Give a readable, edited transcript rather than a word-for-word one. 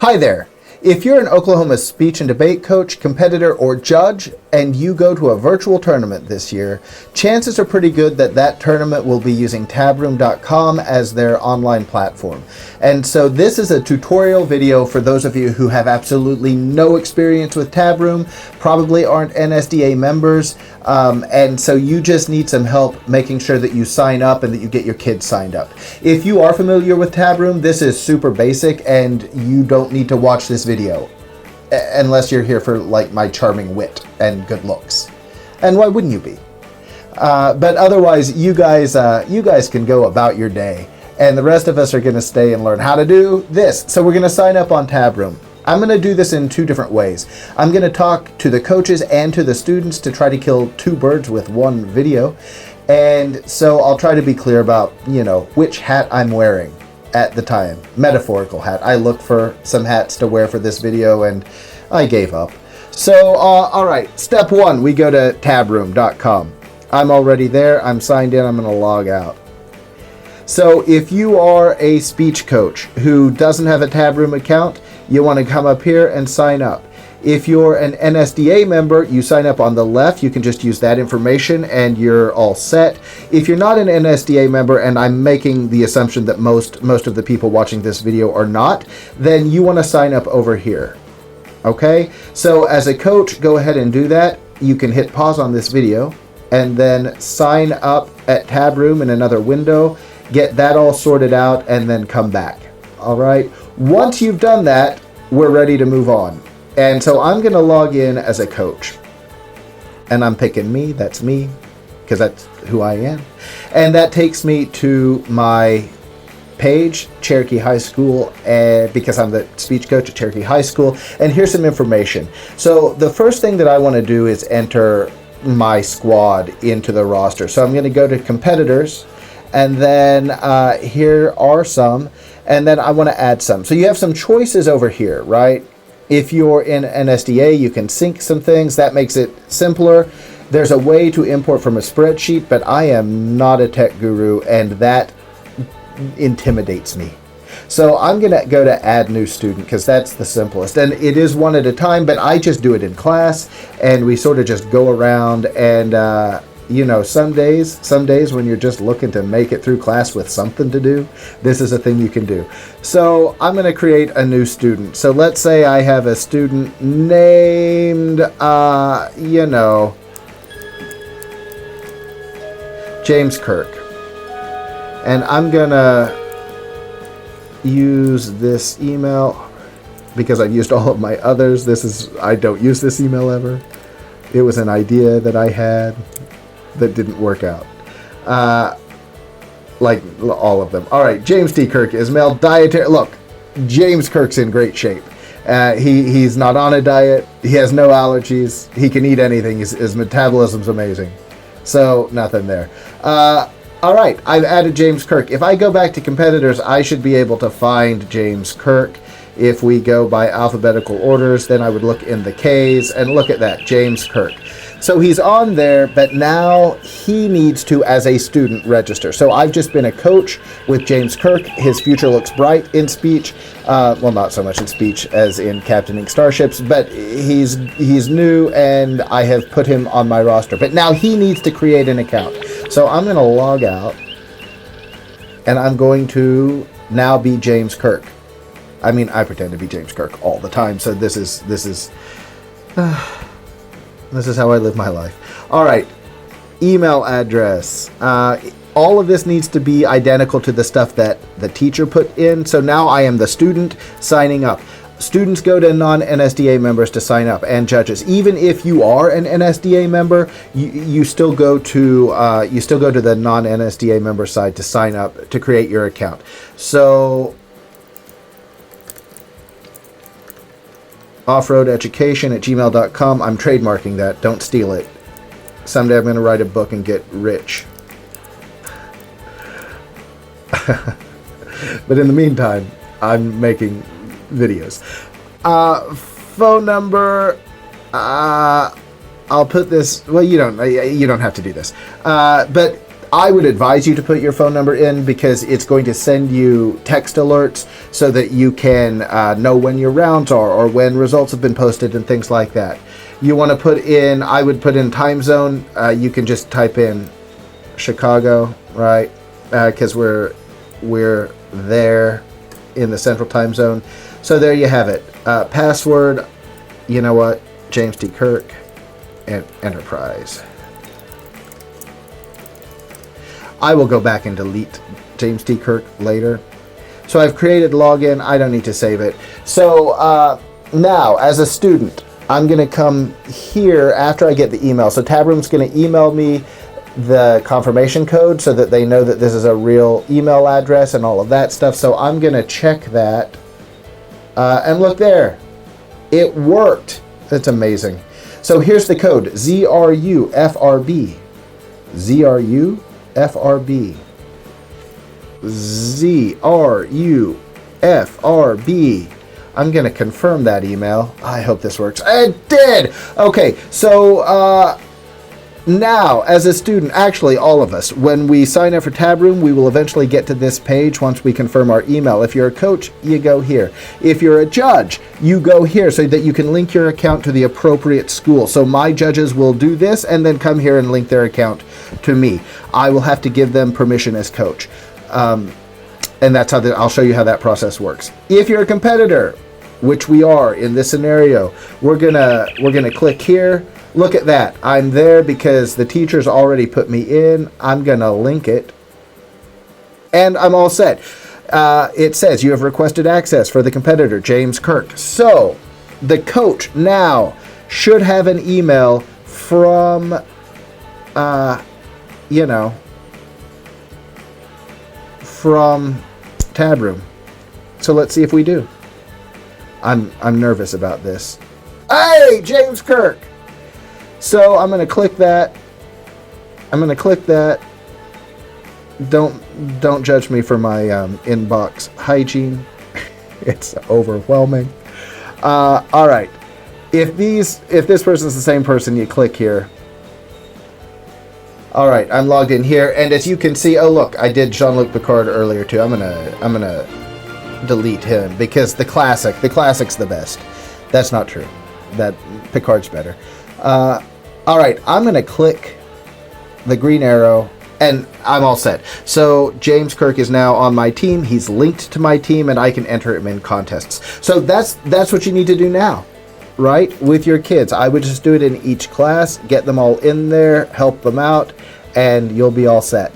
Hi there. If you're an Oklahoma speech and debate coach, competitor, or judge, and you go to a virtual tournament this year, chances are pretty good that that tournament will be using Tabroom.com as their online platform. And so this is a tutorial video for those of you who have absolutely no experience with Tabroom, probably aren't NSDA members, and so you just need some help making sure that you sign up and that you get your kids signed up. If you are familiar with Tabroom, this is super basic and you don't need to watch this video unless you're here for like my charming wit and good looks. And why wouldn't you be? But otherwise, you guys can go about your day, and the rest of us are going to stay and learn how to do this. So we're going to sign up on Tabroom. I'm going to do this in two different ways. I'm going to talk to the coaches and to the students to try to kill two birds with one video. And so I'll try to be clear about, which hat I'm wearing at the time. Metaphorical hat. I looked for some hats to wear for this video and I gave up. So, all right, step one, we go to tabroom.com. I'm already there. I'm signed in. I'm going to log out. So if you are a speech coach who doesn't have a Tabroom account, you want to come up here and sign up. If you're an NSDA member, you sign up on the left. You can just use that information and you're all set. If you're not an NSDA member, and I'm making the assumption that most of the people watching this video are not, then you want to sign up over here. Okay? So as a coach, go ahead and do that. You can hit pause on this video and then sign up at Tabroom in another window, get that all sorted out, and then come back. All right? Once you've done that, we're ready to move on. And so I'm going to log in as a coach. And I'm picking me. That's me, because that's who I am. And that takes me to my page, Cherokee High School, because I'm the speech coach at Cherokee High School. And here's some information. So the first thing that I want to do is enter my squad into the roster. So I'm going to go to competitors. And then here are some. And then I want to add some. So you have some choices over here, right? If you're in NSDA, you can sync some things. That makes it simpler. There's a way to import from a spreadsheet, but I am not a tech guru, and that intimidates me. So I'm going to go to Add New Student, because that's the simplest. And it is one at a time, but I just do it in class, and we sort of just go around and... some days when you're just looking to make it through class with something to do, this is a thing you can do. So I'm going to create a new student. So let's say I have a student named, James Kirk. And I'm going to use this email because I've used all of my others. I don't use this email ever. It was an idea that I had that didn't work out. Like all of them. All right, James T. Kirk is male, dietary. Look, James Kirk's in great shape. He's not on a diet. He has no allergies. He can eat anything. His metabolism's amazing. So nothing there. All right, I've added James Kirk. If I go back to competitors, I should be able to find James Kirk. If we go by alphabetical orders, then I would look in the Ks and look at that, James Kirk. So he's on there, but now he needs to, as a student, register. So I've just been a coach with James Kirk. His future looks bright in speech. Well, not so much in speech as in captaining starships, but he's new, and I have put him on my roster. But now he needs to create an account. So I'm going to log out, and I'm going to now be James Kirk. I mean, I pretend to be James Kirk all the time, so this is how I live my life. All right, email address. All of this needs to be identical to the stuff that the teacher put in. So now I am the student signing up. Students go to non-NSDA members to sign up, and judges. Even if you are an NSDA member, you still go to the non-NSDA member side to sign up to create your account. So offroadeducation@gmail.com. I'm trademarking that. Don't steal it. Someday I'm going to write a book and get rich. But in the meantime, I'm making videos. Phone number. I'll put this. Well, you don't have to do this. But I would advise you to put your phone number in because it's going to send you text alerts so that you can know when your rounds are or when results have been posted and things like that. You want to put in, I would put in time zone. You can just type in Chicago, right? Because we're there in the central time zone. So there you have it. Password, you know what? James T. Kirk and Enterprise. I will go back and delete James T. Kirk later. So I've created login. I don't need to save it. So now, as a student, I'm going to come here after I get the email. So Tabroom's going to email me the confirmation code so that they know that this is a real email address and all of that stuff. So I'm going to check that. And look there. It worked. That's amazing. So here's the code. ZRUFRB. ZRUFRB. ZRUFRB. I'm going to confirm that email. I hope this works. It did! Okay, so now, as a student, actually all of us, when we sign up for Tabroom, we will eventually get to this page once we confirm our email. If you're a coach, you go here. If you're a judge, you go here so that you can link your account to the appropriate school. So my judges will do this and then come here and link their account to me. I will have to give them permission as coach. And that's how I'll show you how that process works. If you're a competitor, which we are in this scenario, we're gonna click here. Look at that. I'm there because the teacher's already put me in. I'm gonna link it. And I'm all set. It says you have requested access for the competitor, James Kirk. So the coach now should have an email from, from Tabroom. So let's see if we do. I'm nervous about this. Hey, James Kirk. So I'm going to click that. Don't judge me for my inbox hygiene. It's overwhelming. All right. If this person's the same person, you click here. All right, I'm logged in here, and as you can see, oh look, I did Jean-Luc Picard earlier too. I'm gonna delete him because the classic's the best. That's not true. That Picard's better. All right, I'm gonna click the green arrow, and I'm all set. So James Kirk is now on my team. He's linked to my team, and I can enter him in contests. So that's what you need to do now, right? With your kids, I would just do it in each class, get them all in there, help them out, and you'll be all set.